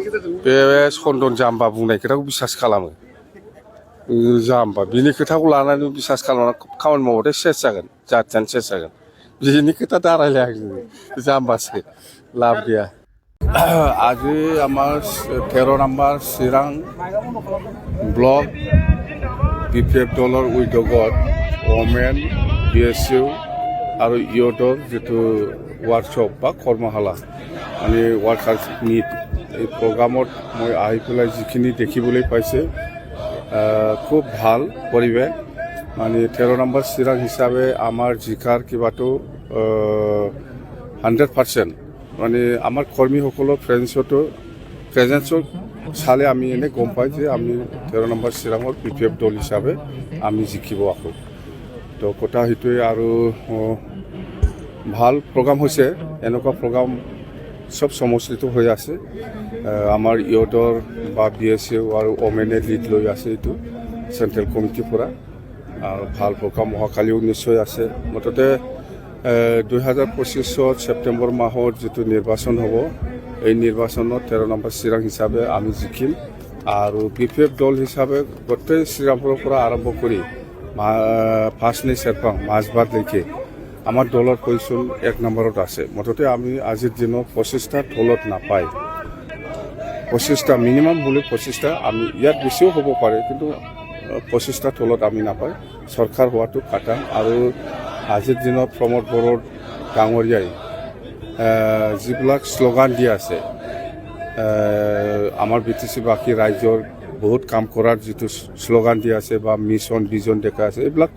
बे सन्दन जाम्बा बुंनाय खोथाखौ बिसास खालामो जाम्बा बिनि खोथाखौ लानानै बिसास खालामना खामानि मावबाथाय सेस जागोन जातियानो सेस जागोन बिनि खोथा दा रायलायाखै जाम्बासो लाब गैया আজি আমাৰ 13 নম্বৰ চিৰাং ব্লক বিপিএফ দলৰ উদ্যোগত ওমেন বিএছইউ আৰু ইয়তৰ যিটো ৱৰ্কশ্বপ বা কৰ্মশালা মানে ৱৰ্কাৰ্ছ মিট এই প্ৰগ্ৰামত মই আহি পেলাই যিখিনি দেখিবলৈ পাইছে খুব ভাল পৰিৱেশ মানে 13 নম্বৰ চিৰাং হিচাপে আমাৰ জিকাৰ কিবাটো 100% মানে আমাৰ কৰ্মীসকলৰ প্ৰেজেন্সত চালে আমি এনে গম পাই যে আমি 13 নম্বৰ চিৰাঙৰ বিপিএফ দল হিচাপে আমি জিকিব আকৌ তো কথা সেইটোৱে আৰু ভাল প্ৰগ্ৰাম হৈছে এনেকুৱা প্ৰগ্ৰাম সব সমষ্টিত হৈ আছে আমাৰ ইয়তৰ বা বিএছইউ আৰু ওমেনে লিড লৈ আছে এইটো চেণ্ট্ৰেল কমিটিৰ পৰা আৰু ভাল প্ৰগ্ৰাম অহাকালিও নিশ্চয় আছে মুঠতে 2025 ছেপ্টেম্বৰ মাহত যেটো নিৰ্বাচন হ'ব এই নিৰ্বাচনত 13 নম্বৰ চিৰাং হিচাপে আমি জিকিম আৰু বিপিএফ দল হিচাপে গোটেই শ্ৰীৰামপুৰৰ পৰা আৰম্ভ কৰি ফাৰ্ষ্টনি চেৰপাং মাজবাটলৈকে আমাৰ দলৰ পজিশ্যন 1 নম্বৰত আছে মুঠতে আমি আজিৰ দিনত 25টা দলত নাপায় 25টা মিনিমাম বুলি 25টা আমি ইয়াত বেছিও হ'ব পাৰে কিন্তু 25টা দলত আমি নাপায় চৰকাৰ হোৱাটো কাটা আৰু আজিৰ দিনত প্ৰমোদ বড়ো ডাঙৰীয়াই যিবিলাক শ্লোগান দি আছে আমাৰ বিটিসি বাকী ৰাজ্যৰ বহুত কাম কৰাৰ যিটো শ্লোগান দি আছে বা মিছন ভিজন দেখা আছে এইবিলাক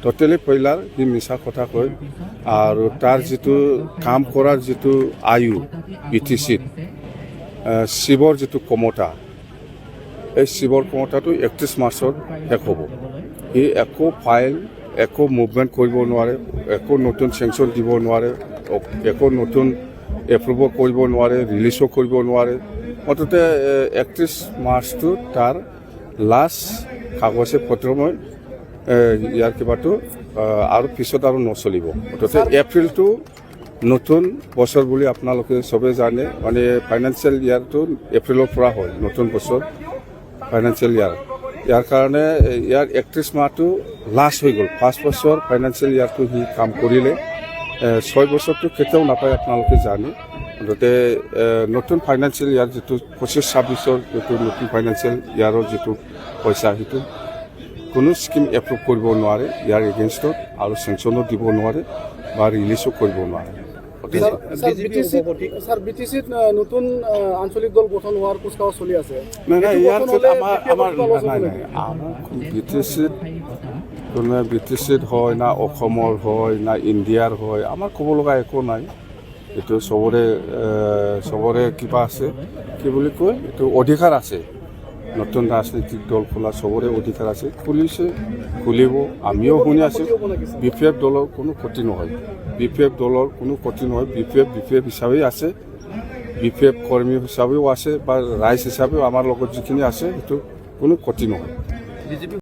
টোটেলি পইলাৰ সি মিছা কথা কয় আৰু তাৰ যিটো কাম কৰাৰ যিটো আয়ু বিটিসিত শিৱৰ যিটো ক্ষমতা এই শিৱৰ ক্ষমতাটো 31 মাৰ্চত শেষ হ'ব ই একো ফাইল একো মুভমেণ্ট কৰিব নোৱাৰে একো নতুন চেংচন দিব নোৱাৰে একো নতুন এপ্ৰুভ কৰিব নোৱাৰে ৰিলিজো কৰিব নোৱাৰে মুঠতে 31 মাৰ্চটো তাৰ লাষ্ট কাগজে পত্ৰ মই ইয়াৰ কিবাটো আৰু পিছত আৰু নচলিব মুঠতে এপ্ৰিলটো নতুন বছৰ বুলি আপোনালোকে সবে জানে মানে ফাইনেন্সিয়েল ইয়াৰটো এপ্ৰিলৰ পৰা হয় নতুন বছৰ ফাইনেন্সিয়েল ইয়াৰ কাৰণে ইয়াৰ 31 মাহটো লাষ্ট হৈ গ'ল 5 বছৰ ফাইনেন্সিয়েল ইয়াৰটো সি কাম কৰিলে 6 বছৰটো কেতিয়াও নাপায় আপোনালোকে জানে মুঠতে নতুন ফাইনেন্সিয়েল ইয়াৰ যিটো 25-26ৰ যিটো নতুন ফাইনেন্সিয়েল ইয়াৰৰ যিটো পইচা সেইটো কোনো স্কিম এপ্ৰুভ কৰিব নোৱাৰে ইয়াৰ এগেইনষ্টত আৰু চেংচনো দিব নোৱাৰে বা ৰিলিজো কৰিব নোৱাৰে স্যাৰ বিটিসিত নতুন আঞ্চলিক দল গঠন হওয়াৰ কুচকাওয়া চলি আছে নাই ইয়াৰ আমাৰ বিটিসিত হয় না অসমৰ হয় না ইণ্ডিয়াৰ হয় আমাৰ ক'ব লগা একো নাই এইটো চবৰে কিবা আছে কি বুলি কয় এইটো অধিকাৰ আছে নতুন ৰাজনৈতিক দল খোলা চবৰে অধিকাৰ আছে খুলিব আমিও শুনি আছোঁ বিপিএফ দলৰ কোনো ক্ষতি নহয় বিপিএফ হিচাপেই আছে বিপিএফ কৰ্মী হিচাপেও আছে বা ৰাইজ হিচাপেও আমাৰ লগত যিখিনি আছে সেইটো কোনো ক্ষতি নহয়